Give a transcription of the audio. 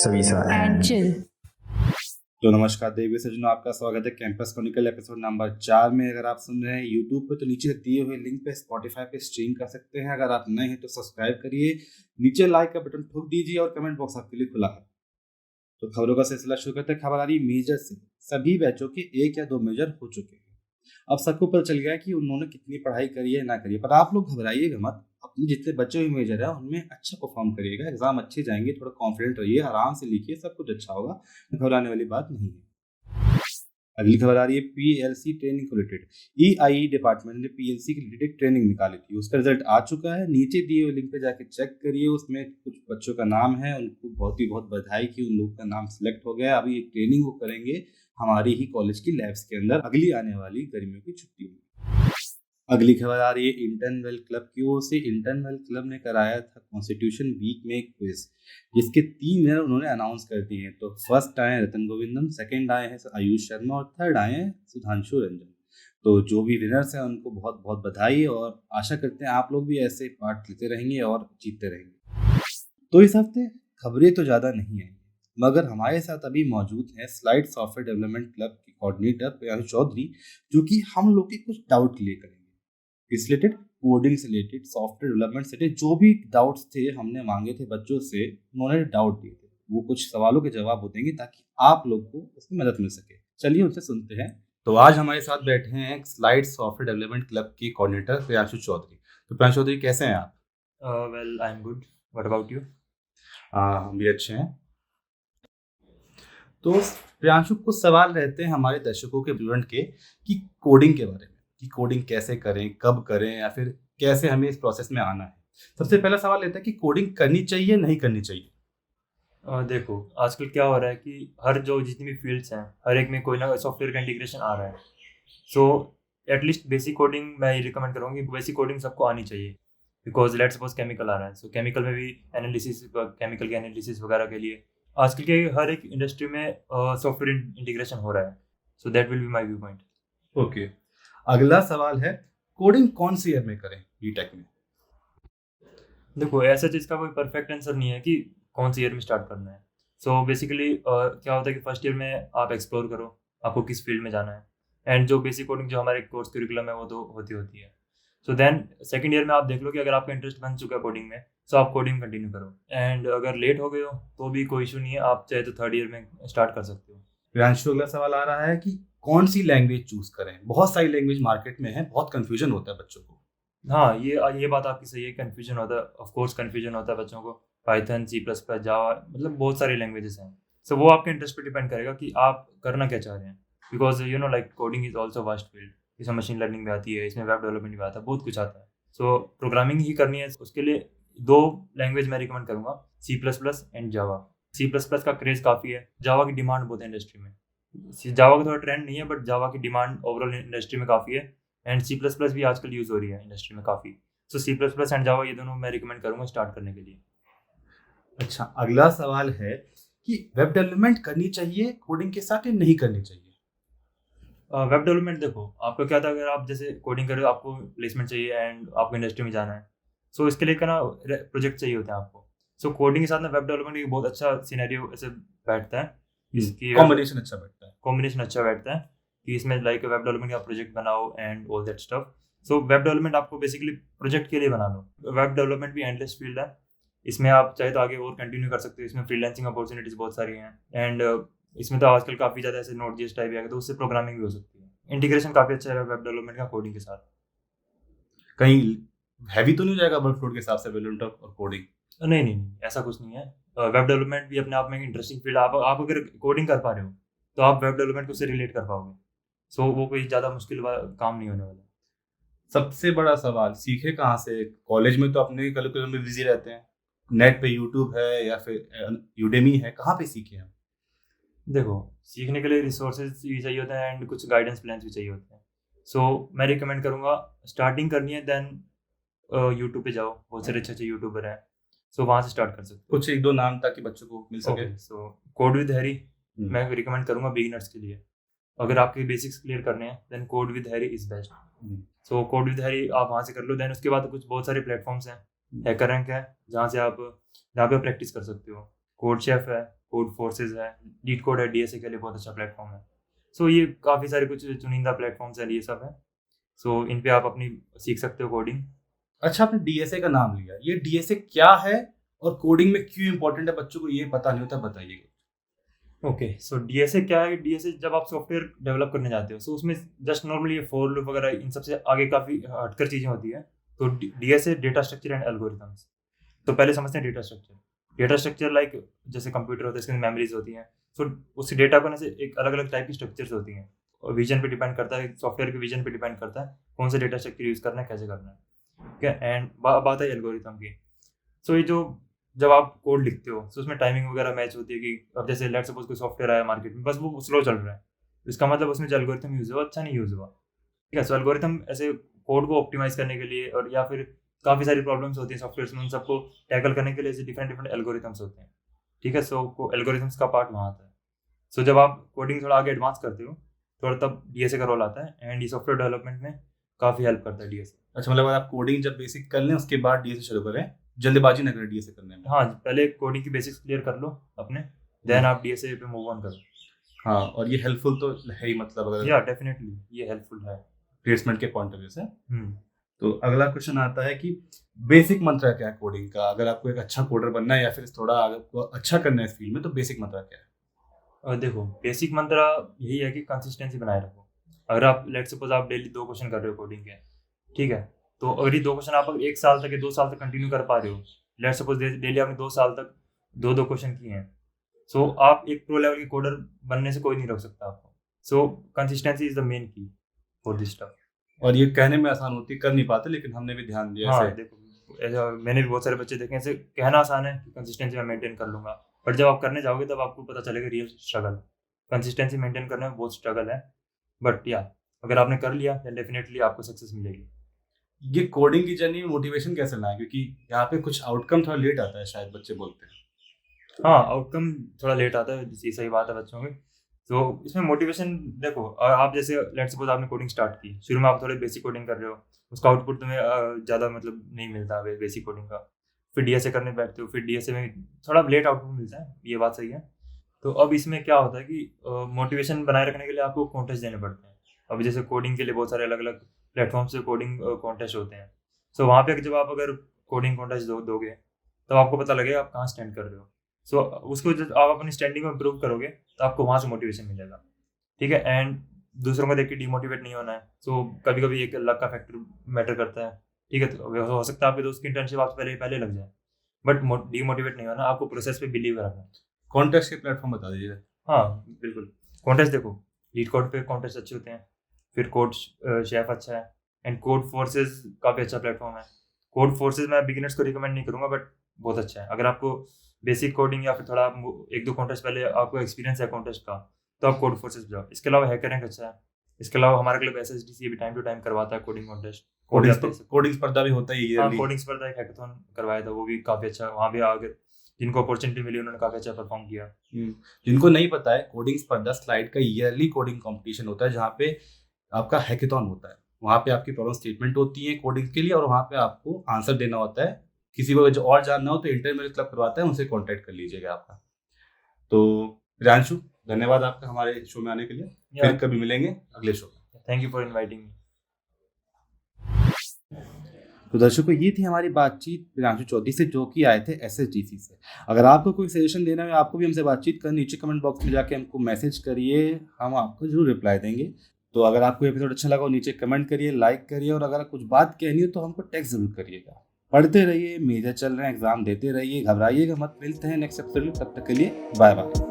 Savisa and and chill. तो नमस्कार देवी सज्जनों, आपका स्वागत है कैंपस क्रॉनिकल एपिसोड नंबर 4 में। अगर आप सुन रहे हैं यूट्यूब पे तो नीचे दिए हुए लिंक पे स्पॉटिफाई पे स्ट्रीम कर सकते हैं। अगर आप नए हैं तो सब्सक्राइब करिए, नीचे लाइक का बटन ठोक दीजिए और कमेंट बॉक्स आपके लिए खुला है। तो खबरों का सिलसिला शुरू करते हैं। खबर आ रही मेजर से। सभी बैचों के 1 या 2 मेजर हो चुके हैं। अब सबको पता चल गया कि उन्होंने कितनी पढ़ाई करी है ना करी है। पर आप लोग घबराइएगा मत, अपने जितने बच्चे हुए मेजर है उनमें अच्छा परफॉर्म करिएगा। एग्जाम अच्छे जाएंगे, थोड़ा कॉन्फिडेंट रहिए, आराम से लिखिए, सब कुछ अच्छा होगा, घबराने वाली बात नहीं है। अगली खबर आ रही है पीएलसी ट्रेनिंग को रिलेटेड। ईआई डिपार्टमेंट ने पीएलसी के रिलेटेड ट्रेनिंग निकाली थी, उसका रिजल्ट आ चुका है। नीचे दिए हुए लिंक पे जाके चेक करिए, उसमें कुछ बच्चों का नाम है, उनको बहुत बधाई कि उन लोगों का नाम सिलेक्ट हो गया। अभी ये ट्रेनिंग वो करेंगे हमारी ही कॉलेज की लैब्स के अंदर अगली आने वाली गर्मियों की छुट्टी में। अगली खबर आ रही है इंटर्न वेल क्लब की ओर से। इंटर्न वेल क्लब ने कराया था कॉन्स्टिट्यूशन वीक में एक क्विज, जिसके 3 विनर उन्होंने अनाउंस कर दिए हैं। तो फर्स्ट आए हैं रतन गोविंदम, सेकंड आए हैं आयुष शर्मा और थर्ड आए हैं सुधांशु रंजन। तो जो भी विनर्स हैं उनको बहुत बहुत बधाई, और आशा करते हैं आप लोग भी ऐसे पार्ट लेते रहेंगे और जीतते रहेंगे। तो इस हफ्ते खबरें तो ज़्यादा नहीं आई, मगर हमारे साथ अभी मौजूद है स्लाइड सॉफ्टवेयर डेवलपमेंट क्लब के कोऑर्डिनेटर प्रियांशु चौधरी, जो कि हम लोग के कुछ डाउट क्लियर करेंगे इस रिलेटेड, कोडिंग से रिलेटेड, सॉफ्टवेयर डेवलपमेंट से रिलेटेड। जो भी डाउट्स थे हमने मांगे थे बच्चों से, उन्होंने डाउट दिए थे, वो कुछ सवालों के जवाब देंगे ताकि आप लोग को उसमें मदद मिल सके। चलिए उनसे सुनते हैं। तो आज हमारे साथ बैठे हैं स्लाइड सॉफ्टवेयर डेवलपमेंट क्लब के कोऑर्डिनेटर प्रियांशु चौधरी। तो प्रियांशु चौधरी, कैसे हैं आप? Well, I'm good. What about you? हम भी अच्छे हैं। तो प्रियांशु, कुछ सवाल रहते हैं हमारे दर्शकों के स्टूडेंट के कि कोडिंग के बारे में, कि कोडिंग कैसे करें, कब करें, या फिर कैसे हमें इस प्रोसेस में आना है। सबसे पहला सवाल रहता है कि कोडिंग करनी चाहिए नहीं करनी चाहिए। देखो, आजकल क्या हो रहा है कि हर जो जितनी भी फील्ड्स हैं, हर एक में कोई ना सॉफ्टवेयर का इंटीग्रेशन आ रहा है। सो एटलीस्ट बेसिक कोडिंग मैं ये रिकमेंड करूँगी, बेसिक कोडिंग सबको आनी चाहिए। बिकॉज लेट्स सपोज केमिकल आ रहा है, सो केमिकल में भी एनालिसिस, केमिकल के एनालिसिस वगैरह के लिए आजकल के हर एक इंडस्ट्री में सॉफ्टवेयर इंटीग्रेशन हो रहा है। So that will be my view point. Okay, अगला सवाल है कोडिंग कौन सी ईयर में करें बीटेक में? देखो, ऐसा चीज़ का कोई परफेक्ट आंसर नहीं है कि कौन सी ईयर में स्टार्ट करना है। सो बेसिकली क्या होता है कि फर्स्ट ईयर में आप एक्सप्लोर करो आपको किस फील्ड में जाना है, एंड जो बेसिक कोडिंग जो हमारे कोर्स करिकुलम है वो तो होती है। सो देन सेकंड ईयर में आप देख लो कि अगर आपका इंटरेस्ट बन चुका है कोडिंग में, सो आप कोडिंग कंटिन्यू करो। एंड अगर लेट हो गए हो तो भी कोई इशू नहीं है, आप चाहे तो थर्ड ईयर में स्टार्ट कर सकते हो। प्रियांशु, अगला सवाल आ रहा है कि कौन सी लैंग्वेज चूज करें। बहुत सारी लैंग्वेज मार्केट में है, बहुत कंफ्यूजन होता है बच्चों को। हाँ, ये बात आपकी सही है, कन्फ्यूजन होता है, ऑफ कोर्स कन्फ्यूजन होता है बच्चों को। पाइथन, C++, जावा, मतलब बहुत सारी लैंग्वेजेस हैं। सो वो आपके इंटरेस्ट पे डिपेंड करेगा कि आप करना क्या चाह रहे हैं। Because you know like coding is also vast field. इसमें मशीन लर्निंग भी आती है, इसमें वेब डेवलपमेंट भी आता है, बहुत कुछ आता है। सो प्रोग्रामिंग ही करनी है, उसके लिए 2 लैंग्वेज मैं रिकमेंड करूँगा, C++ एंड जावा। C++ का क्रेज़ काफ़ी है, जावा की डिमांड बहुत है इंडस्ट्री में। जावा का थोड़ा ट्रेंड नहीं है, बट जावा की डिमांड ओवरऑल इंडस्ट्री में काफ़ी है। एंड C++ भी आजकल यूज़ हो रही है इंडस्ट्री में काफ़ी। सो C++ एंड जावा, ये दोनों मैं रिकमेंड करूँगा स्टार्ट करने के लिए। अच्छा, अगला सवाल है कि वेब डेवलपमेंट करनी चाहिए कोडिंग के साथ या नहीं करनी चाहिए? वेब डेवलपमेंट, देखो आपका क्या था, अगर आप जैसे कोडिंग कर रहे हो, आपको प्लेसमेंट चाहिए एंड आपको इंडस्ट्री में जाना है, सो इसके लिए ना प्रोजेक्ट चाहिए होते हैं आपको। सो कोडिंग के साथ ना वेब डेवलपमेंट एक बहुत अच्छा सिनेरियो ऐसे बैठता है, इसकी कॉम्बिनेशन अच्छा बैठता है। कॉम्बिनेशन अच्छा बैठता है कि इसमें लाइक वेब डेवलपमेंट का प्रोजेक्ट बनाओ and all that stuff. So web development आपको बेसिकली प्रोजेक्ट के लिए बना लो। वेब डेवलपमेंट भी एंडलेस फील्ड है, इसमें आप चाहे तो आगे और कंटिन्यू कर सकते हो। इसमें फ्रीलांसिंग अपॉर्चुनिटीज बहुत सारी हैं, एंड इसमें तो आजकल काफ़ी ज़्यादा ऐसे Node.js टाइप है, तो उससे प्रोग्रामिंग भी हो सकती है। इंटीग्रेशन काफ़ी अच्छा है वेब डेवलपमेंट का कोडिंग के साथ। कहीं हैवी तो नहीं हो जाएगा वर्कलोड के हिसाब से डेवलपमेंट और कोडिंग? नहीं, ऐसा कुछ नहीं है। वेब डेवलपमेंट भी अपने आप में एक इंटरेस्टिंग फील्ड है। आप अगर कोडिंग कर पा रहे हो तो आप वेब डेवलपमेंट को उससे रिलेट कर पाओगे। सो वो कोई ज़्यादा मुश्किल काम नहीं होने वाला। सबसे बड़ा सवाल, सीखे कहाँ से? कॉलेज में तो अपने करिकुलम में बिजी रहते हैं, नेट पे यूट्यूब है या फिर यूडेमी है, कहाँ पे सीखे हम? देखो, सीखने के लिए रिसोर्सेज भी चाहिए होते हैं एंड कुछ गाइडेंस प्लान्स भी चाहिए होते हैं। सो मैं रिकमेंड करूँगा, स्टार्टिंग करनी है देन यूट्यूब पे जाओ, बहुत सारे अच्छे यूट्यूबर हैं, सो वहाँ से स्टार्ट कर सकते हो। कुछ 1-2 नाम ताकि बच्चों को मिल सके। Okay, so code with Harry मैं रिकमेंड करूँगा बिगिनर्स के लिए। अगर आपके बेसिक्स क्लियर करने हैं then code with Harry is best. So code with Harry आप वहाँ से कर लो। देन उसके बाद कुछ बहुत सारे प्लेटफॉर्म्स हैं, हैकर रैंक है जहाँ पे प्रैक्टिस कर सकते हो, कोड शेफ है, कोड फोर्सेज है, लीड कोड है, डीएसए के लिए बहुत अच्छा प्लेटफॉर्म है। सो ये काफ़ी सारे कुछ चुनिंदा प्लेटफॉर्म्स हैं, ये सब है। सो इन पे आप अपनी सीख सकते हो कोडिंग। अच्छा, आपने डीएसए का नाम लिया, ये डीएसए क्या है और कोडिंग में क्यों इंपॉर्टेंट है? बच्चों को ये पता नहीं होता, बताइए। ओके, सो डीएसए क्या है? डीएसए जब आप सॉफ्टवेयर डेवलप करने जाते हो, सो उसमें जस्ट नॉर्मली ये फॉर लूप वगैरह इन सबसे आगे काफ़ी हटकर चीज़ें होती है। तो DSA data structure and algorithms. तो पहले समझते हैं data structure. Data structure like जैसे कंप्यूटर होता है, इसके अंदर मेमोरीज होती हैं। सो उस डेटा को ना से एक अलग अलग टाइप की स्ट्रक्चर्स होती हैं, और विजन पे डिपेंड करता है, सॉफ्टवेयर के विजन पे डिपेंड करता है कौन सा डेटा स्ट्रक्चर यूज़ करना है, कैसे करना है। ठीक है, एंड बात है एल्गोरिथम की। सो ये जो जब आप कोड लिखते हो, तो उसमें टाइमिंग वगैरह मैच होती है कि अब जैसे लेट सपोज कोई सॉफ्टवेयर आया मार्केट में, बस वो स्लो चल रहा है, इसका मतलब उसमें जो एल्गोरिथम यूज़ हुआ अच्छा नहीं यूज़ हुआ। ठीक है, सो एल्गोरिथम ऐसे कोड को ऑप्टिमाइज करने के लिए, और या फिर काफ़ी सारी प्रॉब्लम्स होती हैं सॉफ्टवेयर में, उन सबको टैकल करने के लिए ऐसे डिफरेंट डिफरेंट एल्गोरिथम्स होते हैं। ठीक है, सो एल्गोरिथम्स का पार्ट वहाँ आता है। सो जब आप कोडिंग थोड़ा आगे एडवांस करते हो, थोड़ा तब डीएसए का रोल आता है, एंड ये सॉफ्टवेयर डेवलपमेंट में काफ़ी हेल्प करता है डीएसए। अच्छा, मतलब आप कोडिंग जब बेसिक कर लें उसके बाद डीएसए शुरू करें, जल्दबाजी ना करें डीएसए करने में। हाँ, पहले कोडिंग की बेसिक्स क्लियर कर लो अपने, देन आप डीएसए पे मूव ऑन करो। हाँ, और ये हेल्पफुल तो है ही, मतलब अगर या डेफिनेटली ये हेल्पफुल है प्लेसमेंट के पॉइंट ऑफ व्यू से। हम्म तो अगला क्वेश्चन आता है कि बेसिक मंत्र क्या है कोडिंग का? अगर आपको एक अच्छा कोडर बनना है या फिर थोड़ा आपको अच्छा करना है इस फील्ड में, तो बेसिक मंत्र क्या है? और देखो, बेसिक मंत्र यही है कि कंसिस्टेंसी बनाए रखो। अगर आप लेट सपोज आप डेली 2 क्वेश्चन कर रहे हो कोडिंग के, ठीक है, तो अगर ये 2 क्वेश्चन आप अगर 1 साल तक या 2 साल तक कंटिन्यू कर पा रहे हो, लेट सपोज डेली आपने 2 साल तक 2 क्वेश्चन किए हैं, सो आप एक प्रो लेवल के कोडर बनने से कोई नहीं रोक सकता आपको। सो कंसिस्टेंसी इज द मेन की फॉर दिस स्टफ। और ये कहने में आसान होती है, कर नहीं पाते, लेकिन हमने भी ध्यान दिया हाँ ऐसे। देखो, ऐसा मैंने भी बहुत सारे बच्चे देखे हैं, ऐसे कहना आसान है कि कंसिस्टेंसी मैं मेंटेन कर लूंगा, बट जब आप करने जाओगे तब आपको पता चलेगा रियल स्ट्रगल। कंसिस्टेंसी मेंटेन करने में बहुत स्ट्रगल है, बट या अगर आपने कर लिया देन डेफिनेटली आपको सक्सेस मिलेगी। ये कोडिंग की जर्नी में मोटिवेशन कैसे लाएं? क्योंकि यहाँ पे कुछ आउटकम थोड़ा लेट आता है, शायद बच्चे बोलते हैं। हाँ, आउटकम थोड़ा लेट आता है, ये सही बात है बच्चों की। तो इसमें मोटिवेशन देखो, आप जैसे लेट सपोज आपने कोडिंग स्टार्ट की, शुरू में आप थोड़े बेसिक कोडिंग कर रहे हो, उसका आउटपुट तुम्हें ज़्यादा मतलब नहीं मिलता बेसिक कोडिंग का, फिर डीएसए करने बैठते हो, फिर डीएसए में थोड़ा लेट आउटपुट मिलता है, ये बात सही है। तो अब इसमें क्या होता है कि मोटिवेशन बनाए रखने के लिए आपको कॉन्टेस्ट देने पड़ते हैं। अब जैसे कोडिंग के लिए बहुत सारे अलग अलग प्लेटफॉर्म से कोडिंग कॉन्टेस्ट होते हैं। सो वहाँ पे जब आप अगर कोडिंग कॉन्टेस्ट दोगे, तब आपको पता लगेगा आप कहाँ स्टैंड कर रहे हो। सो उसको जब आप अपनी स्टैंडिंग में इम्प्रूव करोगे, तो आपको वहाँ से मोटिवेशन मिलेगा। ठीक है, एंड दूसरों को देख के डिमोटिवेट नहीं होना है। सो कभी कभी एक लक का फैक्टर मैटर करता है। ठीक है, तो हो सकता है आपके दोस्त की इंटर्नशिप आपसे पहले लग जाए, बट डिमोटिवेट नहीं होना, आपको प्रोसेस पे बिलीव रखना है। कॉन्टेस्ट के प्लेटफॉर्म बता दीजिए। हाँ बिल्कुल, कॉन्टेस्ट देखो, लीड कोड पे कॉन्टेस्ट अच्छे होते हैं, फिर कोड शेफ अच्छा है, एंड कोड फोर्सेज काफ़ी अच्छा प्लेटफॉर्म है। कोड फोर्सेज मैं बिगिनर्स को रिकमेंड नहीं करूँगा, बट बहुत अच्छा है। अगर आपको बेसिक कोडिंग या फिर थोड़ा 1-2 कॉन्टेस्ट पहले आपको एक्सपीरियंस है कॉन्टेस्ट का, तो आप कोड फोर्सेज पे जाओ। इसके अलावा हैकररैंक अच्छा है। इसके अलावा हमारे क्लब एसएसडीसी भी टाइम टू टाइम करवाता है कोडिंग कॉन्टेस्ट। कोडिंग स्पर्धा भी होता है हाँ, कोडिंग स्पर्धा एक हैकाथॉन करवाया था, वो भी काफ़ी अच्छा। वहाँ भी आगे जिनको अपॉर्चुनिटी मिली उन्होंने काफ़ी अच्छा परफॉर्म किया। जिनको नहीं पता है, कोडिंग स्पर्धा स्लाइड का ईयरली कोडिंग कंपटीशन होता है, जहाँ पे आपका हैकाथॉन होता है। वहाँ पे आपकी प्रॉब्लम स्टेटमेंट होती है कोडिंग के लिए, और वहाँ पे आपको आंसर देना होता है। किसी को जो और जानना हो तो इंटरमीडिएट क्लब करवाता है, उनसे कॉन्टैक्ट कर लीजिएगा आपका। तो प्रियांशु, धन्यवाद आपका हमारे शो में आने के लिए। फिर कभी मिलेंगे अगले शो में। Thank you for inviting me. तो दर्शकों, ये थी हमारी बातचीत प्रियांशु चौधरी से, जो कि आए थे एसएसडीसी से। अगर आपको कोई सजेशन देना है, आपको भी हमसे बातचीत करनी, नीचे कमेंट बॉक्स में जाके हमको मैसेज करिए, हम आपको जरूर रिप्लाई देंगे। तो अगर आपको एपिसोड अच्छा लगा हो, नीचे कमेंट करिए, लाइक करिए, और अगर कुछ बात कहनी हो तो हमको टेक्स्ट जरूर करिएगा। पढ़ते रहिए, मेजर चल रहे हैं, एग्जाम देते रहिए, घबराइएगा मत। मिलते हैं नेक्स्ट एपिसोड में, तब तक के लिए बाय बाय।